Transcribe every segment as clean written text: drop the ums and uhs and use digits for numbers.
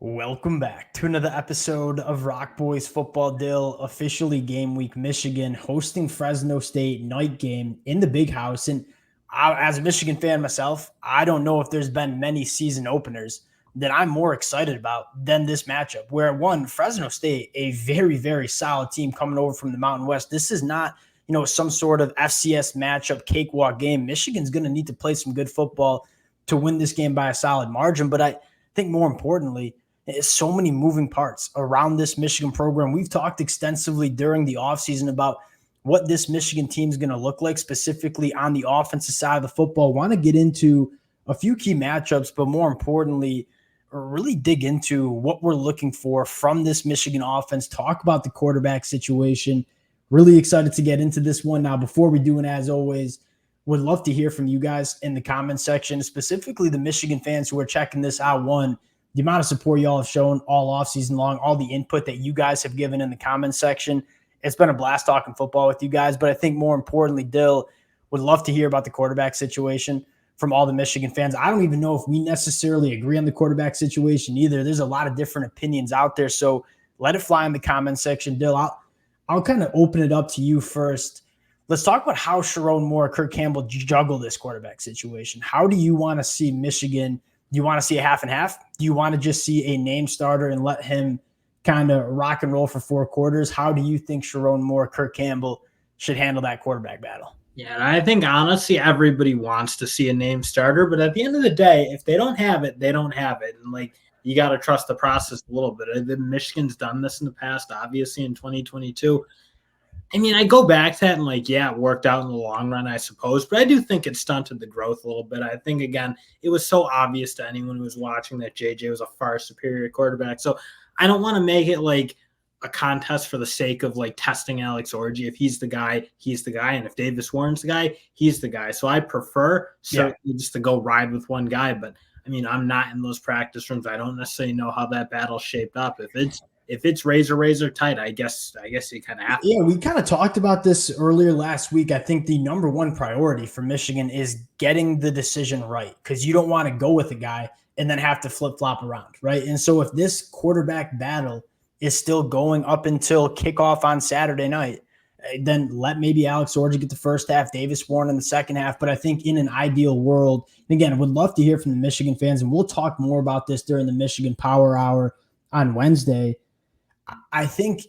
Welcome back to another episode of Rock Boys Football Dill, officially game week. Michigan hosting Fresno State, night game in the big house. And as a Michigan fan myself, I don't know if there's been many season openers that I'm more excited about than this matchup, where one, Fresno State, a very, very solid team coming over from the Mountain West. This is not, some sort of FCS matchup cakewalk game. Michigan's going to need to play some good football to win this game by a solid margin. But I think more importantly, so many moving parts around this Michigan program. We've talked extensively during the offseason about what this Michigan team is going to look like, specifically on the offensive side of the football. Want to get into a few key matchups, but more importantly, really dig into what we're looking for from this Michigan offense, talk about the quarterback situation. Really excited to get into this one. Now, before we do, and as always, would love to hear from you guys in the comment section, specifically the Michigan fans who are checking this out. One, the amount of support y'all have shown all offseason long, all the input that you guys have given in the comment section. It's been a blast talking football with you guys. But I think more importantly, Dill, would love to hear about the quarterback situation from all the Michigan fans. I don't even know if we necessarily agree on the quarterback situation either. There's a lot of different opinions out there. So let it fly in the comment section. Dill, I'll kind of open it up to you first. Let's talk about how Sherrone Moore, Kirk Campbell juggle this quarterback situation. How do you want to see Michigan? Do you want to see a half and half? Do you want to just see a name starter and let him kind of rock and roll for 4 quarters? How do you think Sherrone Moore, Kirk Campbell should handle that quarterback battle? Yeah, I think honestly everybody wants to see a name starter, but at the end of the day, if they don't have it, they don't have it. And you got to trust the process a little bit. Michigan's done this in the past, obviously in 2022. I mean, I go back to that and it worked out in the long run, I suppose. But I do think it stunted the growth a little bit. I think, again, it was so obvious to anyone who was watching that JJ was a far superior quarterback. So I don't want to make it like a contest for the sake of testing Alex Orji. If he's the guy, he's the guy. And if Davis Warren's the guy, he's the guy. So I prefer certainly just to go ride with one guy. But, I mean, I'm not in those practice rooms. I don't necessarily know how that battle's shaped up. If it's razor tight, I guess you kind of have to. Yeah, we kind of talked about this earlier last week. I think the number one priority for Michigan is getting the decision right, because you don't want to go with a guy and then have to flip-flop around, right? And so if this quarterback battle is still going up until kickoff on Saturday night, then let maybe Alex Orji get the first half, Davis Warren in the second half. But I think in an ideal world, and again, I would love to hear from the Michigan fans, and we'll talk more about this during the Michigan Power Hour on Wednesday. I think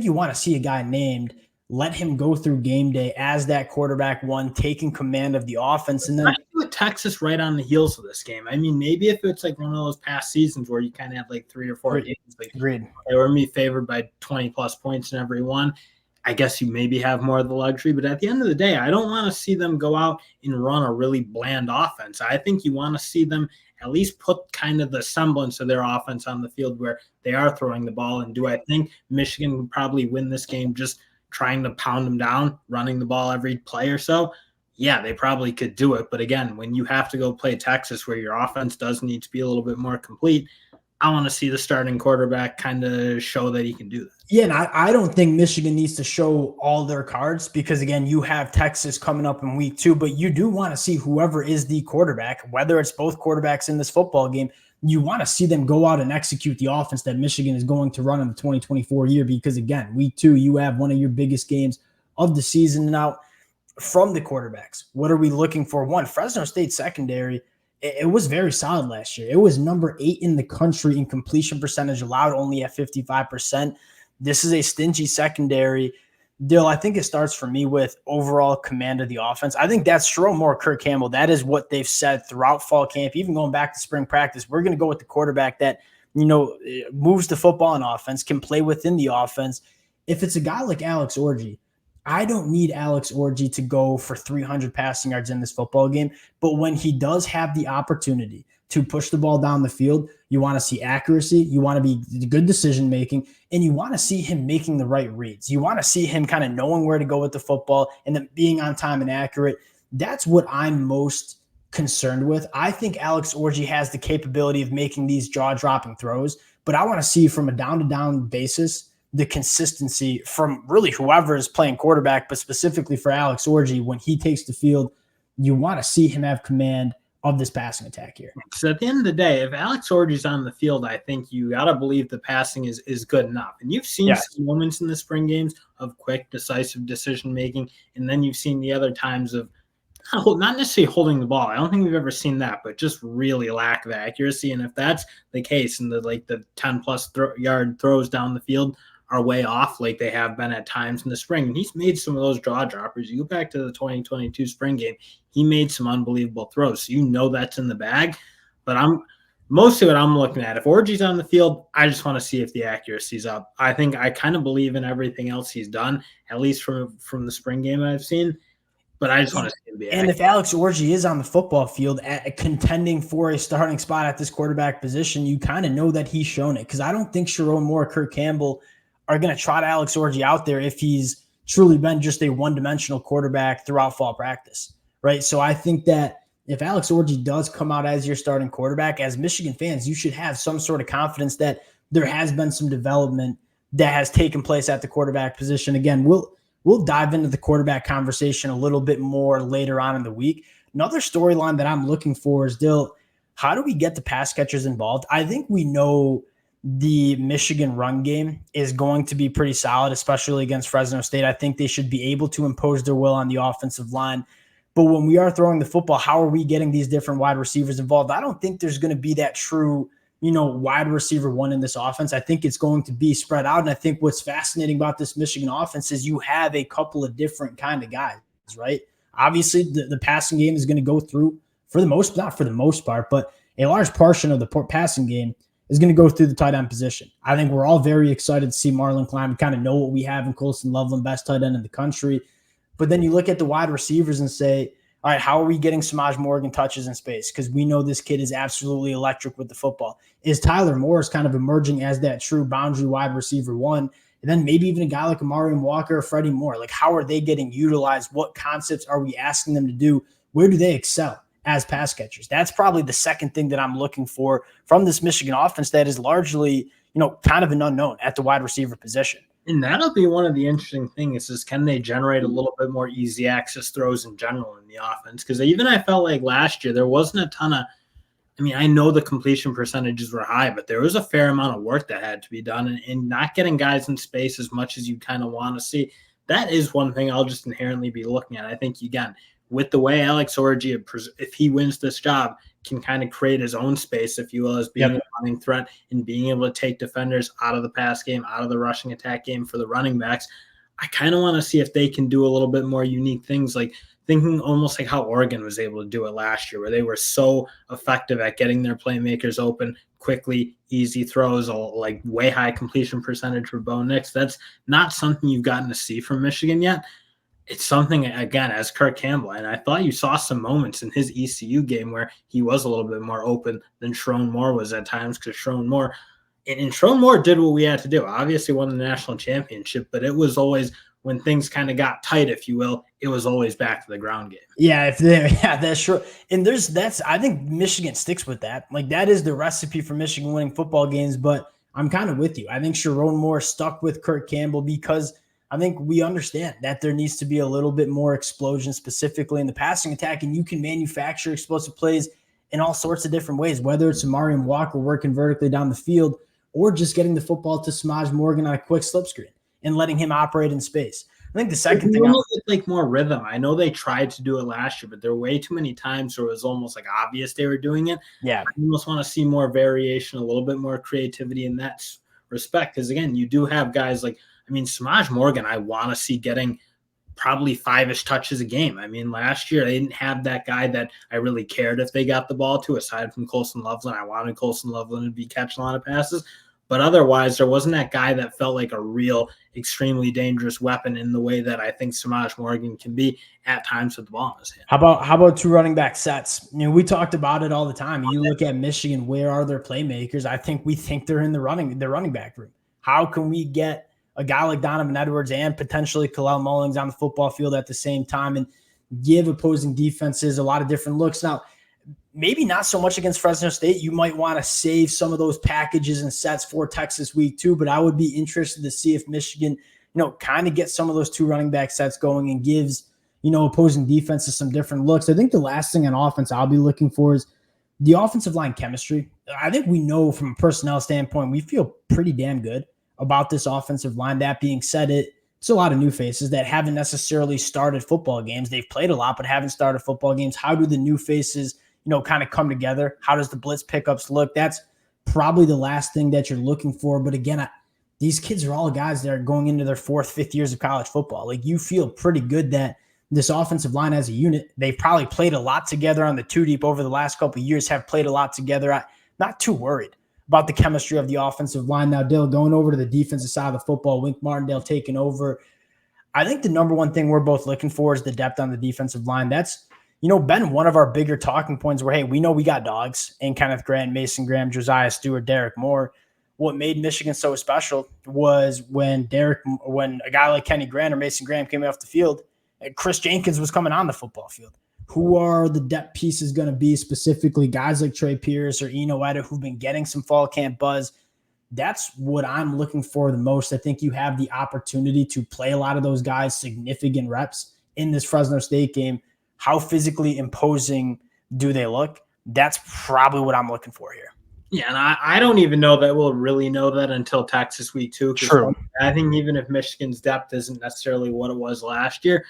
you want to see a guy named, let him go through game day as that quarterback one, taking command of the offense. And then with Texas right on the heels of this game. I mean, maybe if it's one of those past seasons where you kind of have 3 or 4 games, agreed, they were favored by 20 plus points in every one, I guess you maybe have more of the luxury. But at the end of the day, I don't want to see them go out and run a really bland offense. I think you want to see them at least put kind of the semblance of their offense on the field where they are throwing the ball. And do I think Michigan would probably win this game just trying to pound them down, running the ball every play or so? Yeah, they probably could do it. But again, when you have to go play Texas where your offense does need to be a little bit more complete, I want to see the starting quarterback kind of show that he can do that. Yeah, and I don't think Michigan needs to show all their cards because, again, you have Texas coming up in week 2, but you do want to see whoever is the quarterback, whether it's both quarterbacks in this football game, you want to see them go out and execute the offense that Michigan is going to run in the 2024 year because, again, week 2, you have one of your biggest games of the season. Now, from the quarterbacks, what are we looking for? One, Fresno State secondary, it was very solid last year. It was number 8 in the country in completion percentage allowed, only at 55%. This is a stingy secondary. Dill, I think it starts for me with overall command of the offense. I think that's Sherrone Moore, Kirk Campbell. That is what they've said throughout fall camp, even going back to spring practice. We're going to go with the quarterback that, moves the football on offense, can play within the offense. If it's a guy like Alex Orji, I don't need Alex Orji to go for 300 passing yards in this football game. But when he does have the opportunity to push the ball down the field, you want to see accuracy, you want to be good decision-making, and you want to see him making the right reads. You want to see him kind of knowing where to go with the football and then being on time and accurate. That's what I'm most concerned with. I think Alex Orji has the capability of making these jaw-dropping throws, but I want to see from a down-to-down basis the consistency from really whoever is playing quarterback, but specifically for Alex Orji, when he takes the field, you want to see him have command of this passing attack here. Because at the end of the day, if Alex Orji's on the field, I think you got to believe the passing is good enough. And you've seen some moments in the spring games of quick, decisive decision-making, and then you've seen the other times of not necessarily holding the ball. I don't think we've ever seen that, but just really lack of accuracy. And if that's the case, and the 10-plus yard throws down the field are way off like they have been at times in the spring. And he's made some of those jaw droppers. You go back to the 2022 spring game, he made some unbelievable throws. So you know that's in the bag. But mostly what I'm looking at, if Orji's on the field, I just want to see if the accuracy's up. I think I kind of believe in everything else he's done, at least from the spring game I've seen. But I just want to see him be accurate. And if Alex Orji is on the football field contending for a starting spot at this quarterback position, you kind of know that he's shown it. Because I don't think Sherrone Moore or Kurt Campbell are going to trot Alex Orji out there if he's truly been just a one-dimensional quarterback throughout fall practice, right? So I think that if Alex Orji does come out as your starting quarterback, as Michigan fans, you should have some sort of confidence that there has been some development that has taken place at the quarterback position. Again, we'll dive into the quarterback conversation a little bit more later on in the week. Another storyline that I'm looking for is, Dill, how do we get the pass catchers involved? I think we know the Michigan run game is going to be pretty solid, especially against Fresno State. I think they should be able to impose their will on the offensive line. But when we are throwing the football, how are we getting these different wide receivers involved? I don't think there's going to be that true, wide receiver one in this offense. I think it's going to be spread out. And I think what's fascinating about this Michigan offense is you have a couple of different kind of guys, right? Obviously, the passing game is going to go through not for the most part, but a large portion of the passing game is going to go through the tight end position. I think we're all very excited to see Marlon Klein. We kind of know what we have in Colston Loveland, best tight end in the country. But then you look at the wide receivers and say, all right, how are we getting Samaj Morgan touches in space? Because we know this kid is absolutely electric with the football. Is Tyler Morris kind of emerging as that true boundary wide receiver one? And then maybe even a guy like Amarian Walker or Freddie Moore. Like, how are they getting utilized? What concepts are we asking them to do? Where do they excel as pass catchers? That's probably the second thing that I'm looking for from this Michigan offense that is largely, kind of an unknown at the wide receiver position. And that'll be one of the interesting things is can they generate a little bit more easy access throws in general in the offense? Because I felt like last year there wasn't a ton of – I know the completion percentages were high, but there was a fair amount of work that had to be done. And not getting guys in space as much as you kind of want to see, that is one thing I'll just inherently be looking at. I think, again, with the way Alex Orji, if he wins this job, can kind of create his own space, if you will, as being a running threat and being able to take defenders out of the pass game, out of the rushing attack game for the running backs. I kind of want to see if they can do a little bit more unique things, like thinking almost like how Oregon was able to do it last year, where they were so effective at getting their playmakers open quickly, easy throws, like way high completion percentage for Bo Nix. That's not something you've gotten to see from Michigan yet. It's something, again, as Kurt Campbell, and I thought you saw some moments in his ECU game where he was a little bit more open than Sherrone Moore was at times, because Sherrone Moore did what we had to do. Obviously won the national championship, but it was always, when things kind of got tight, if you will, it was always back to the ground game. Yeah, that's true. And I think Michigan sticks with that. Like, that is the recipe for Michigan winning football games, but I'm kind of with you. I think Sherrone Moore stuck with Kurt Campbell because I think we understand that there needs to be a little bit more explosion, specifically in the passing attack, and you can manufacture explosive plays in all sorts of different ways, whether it's Amarian Walker working vertically down the field or just getting the football to Samaj Morgan on a quick slip screen and letting him operate in space. I think the second thing – like more rhythm. I know they tried to do it last year, but there were way too many times where it was almost like obvious they were doing it. Yeah. I almost want to see more variation, a little bit more creativity in that respect, because, again, you do have guys like – Samaj Morgan, I want to see getting probably 5-ish touches a game. Last year they didn't have that guy that I really cared if they got the ball to, aside from Colston Loveland. I wanted Colston Loveland to be catching a lot of passes. But otherwise, there wasn't that guy that felt like a real extremely dangerous weapon in the way that I think Samaj Morgan can be at times with the ball in his hand. How about two running back sets? We talked about it all the time. You look at Michigan, where are their playmakers? We think they're in the running back room. How can we get a guy like Donovan Edwards and potentially Kalel Mullings on the football field at the same time and give opposing defenses a lot of different looks? Now, maybe not so much against Fresno State. You might want to save some of those packages and sets for Texas week 2, but I would be interested to see if Michigan, kind of gets some of those two running back sets going and gives, opposing defenses some different looks. I think the last thing on offense I'll be looking for is the offensive line chemistry. I think we know from a personnel standpoint, we feel pretty damn good about this offensive line. That being said, it's a lot of new faces that haven't necessarily started football games. They've played a lot, but haven't started football games. How do the new faces, kind of come together? How does the blitz pickups look? That's probably the last thing that you're looking for. But again, these kids are all guys that are going into their 4th, 5th years of college football. Like, you feel pretty good that this offensive line as a unit, they've probably played a lot together on the 2-deep over the last couple of years, have played a lot together. I'm not too worried about the chemistry of the offensive line. Now, Dill, going over to the defensive side of the football, Wink Martindale taking over. I think the number one thing we're both looking for is the depth on the defensive line. That's, been one of our bigger talking points where, hey, we know we got dogs in Kenneth Grant, Mason Graham, Josiah Stewart, Derek Moore. What made Michigan so special was when a guy like Kenny Grant or Mason Graham came off the field, Chris Jenkins was coming on the football field. Who are the depth pieces going to be, specifically guys like Trey Pierce or Eno Etta who've been getting some fall camp buzz? That's what I'm looking for the most. I think you have the opportunity to play a lot of those guys significant reps in this Fresno State game. How physically imposing do they look? That's probably what I'm looking for here. Yeah, and I don't even know that we'll really know that until Texas week 2. True. I think even if Michigan's depth isn't necessarily what it was last year,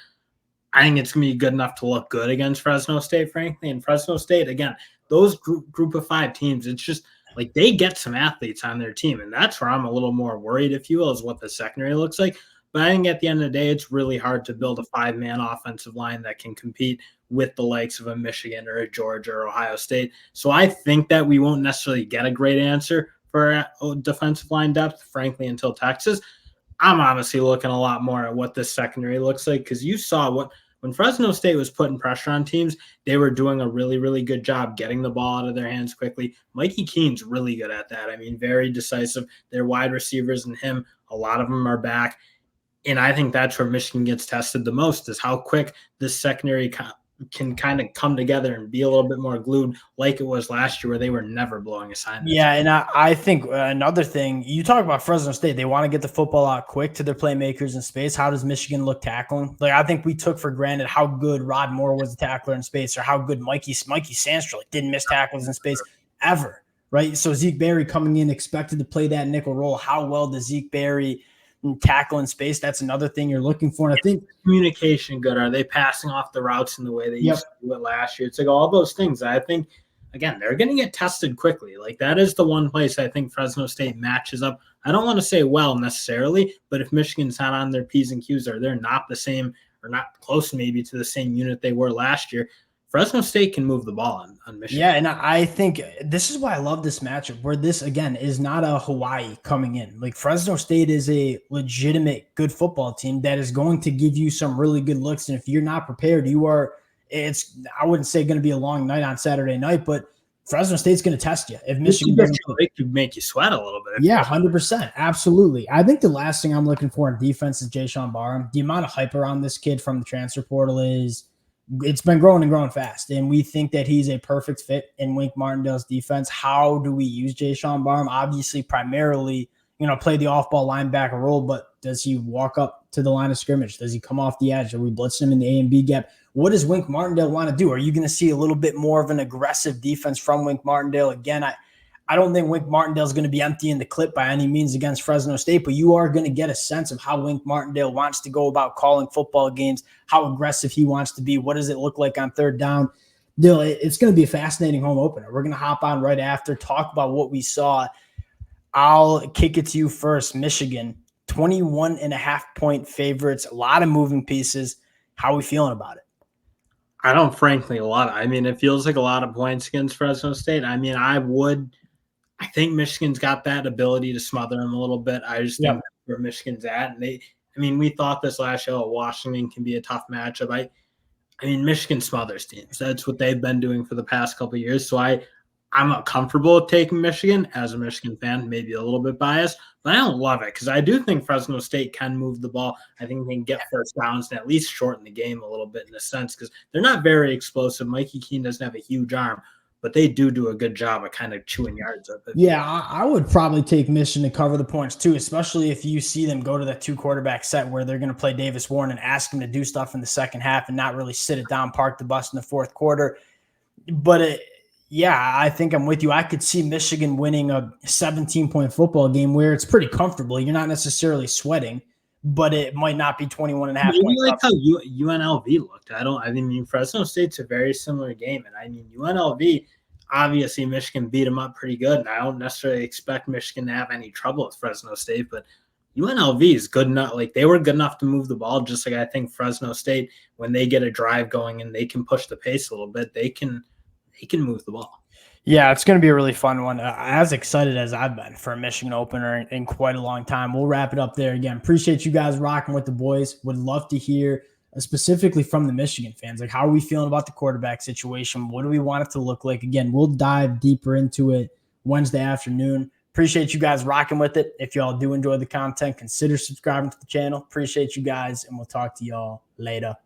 I think it's going to be good enough to look good against Fresno State, frankly. And Fresno State, again, those group of 5 teams, it's just like they get some athletes on their team. And that's where I'm a little more worried, if you will, is what the secondary looks like. But I think at the end of the day, it's really hard to build a 5-man offensive line that can compete with the likes of a Michigan or a Georgia or Ohio State. So I think that we won't necessarily get a great answer for defensive line depth, frankly, until Texas. I'm honestly looking a lot more at what this secondary looks like, because you saw when Fresno State was putting pressure on teams, they were doing a really, really good job getting the ball out of their hands quickly. Mikey Keene's really good at that. I mean, very decisive. Their wide receivers and him, a lot of them are back. And I think that's where Michigan gets tested the most, is how quick this secondary can kind of come together and be a little bit more glued like it was last year, where they were never blowing assignments. Yeah, and I think another thing, you talk about Fresno State, they want to get the football out quick to their playmakers in space. How does Michigan look tackling? Like, I think we took for granted how good Rod Moore was a tackler in space, or how good Mikey Sandstrom didn't miss tackles in space ever, right? So Zeke Berry coming in, expected to play that nickel role. How well does Zeke Berry tackle in space? That's another thing you're looking for. And I think communication good. Are they passing off the routes in the way they used to do it last year? It's like all those things. I think, again, they're going to get tested quickly. Like, that is the one place I think Fresno State matches up. I don't want to say well necessarily, but if Michigan's not on their P's and Q's, or they're not the same, or not close maybe to the same unit they were last year, Fresno State can move the ball on Michigan. Yeah, and I think this is why I love this matchup, where this, again, is not a Hawaii coming in. Like, Fresno State is a legitimate good football team that is going to give you some really good looks. And if you're not prepared, I wouldn't say going to be a long night on Saturday night, but Fresno State's going to test you. If Michigan could make you sweat a little bit. Yeah, 100%. Absolutely. I think the last thing I'm looking for in defense is Jayshawn Barham. The amount of hype around this kid from the transfer portal it's been growing and growing fast, and we think that he's a perfect fit in Wink Martindale's defense. How do we use Jayshawn Barham? Obviously, primarily, play the off-ball linebacker role, but does he walk up to the line of scrimmage? Does he come off the edge? Are we blitzing him in the A and B gap? What does Wink Martindale want to do? Are you going to see a little bit more of an aggressive defense from Wink Martindale? Again, I don't think Wink Martindale is going to be emptying the clip by any means against Fresno State, but you are going to get a sense of how Wink Martindale wants to go about calling football games, how aggressive he wants to be. What does it look like on third down? Dill, it's going to be a fascinating home opener. We're going to hop on right after, talk about what we saw. I'll kick it to you first. Michigan, 21.5-point favorites, a lot of moving pieces. How are we feeling about it? I don't frankly love it. I mean, it feels like a lot of points against Fresno State. I mean, I think Michigan's got that ability to smother them a little bit. I just think that's where Michigan's at. And we thought this last year, Washington can be a tough matchup. I mean, Michigan smothers teams. That's what they've been doing for the past couple of years. So I'm not comfortable with taking Michigan as a Michigan fan, maybe a little bit biased, but I don't love it, because I do think Fresno State can move the ball. I think they can get first downs and at least shorten the game a little bit, in a sense, because they're not very explosive. Mikey Keene doesn't have a huge arm, but they do a good job of kind of chewing yards up. Yeah, I would probably take Michigan to cover the points too, especially if you see them go to that 2-quarterback set where they're going to play Davis Warren and ask him to do stuff in the second half and not really sit it down, park the bus in the fourth quarter. But yeah, I think I'm with you. I could see Michigan winning a 17-point football game where it's pretty comfortable. You're not necessarily sweating, but it might not be 21 and a half Maybe points. Like how UNLV looked. I mean, Fresno State's a very similar game. And I mean, UNLV, obviously Michigan beat them up pretty good. And I don't necessarily expect Michigan to have any trouble with Fresno State, but UNLV is good enough. Like they were good enough to move the ball. Just like I think Fresno State, when they get a drive going and they can push the pace a little bit, they can move the ball. Yeah, it's going to be a really fun one. As excited as I've been for a Michigan opener in quite a long time. We'll wrap it up there again. Appreciate you guys rocking with the boys. Would love to hear specifically from the Michigan fans. Like, how are we feeling about the quarterback situation? What do we want it to look like? Again, we'll dive deeper into it Wednesday afternoon. Appreciate you guys rocking with it. If y'all do enjoy the content, consider subscribing to the channel. Appreciate you guys, and we'll talk to y'all later.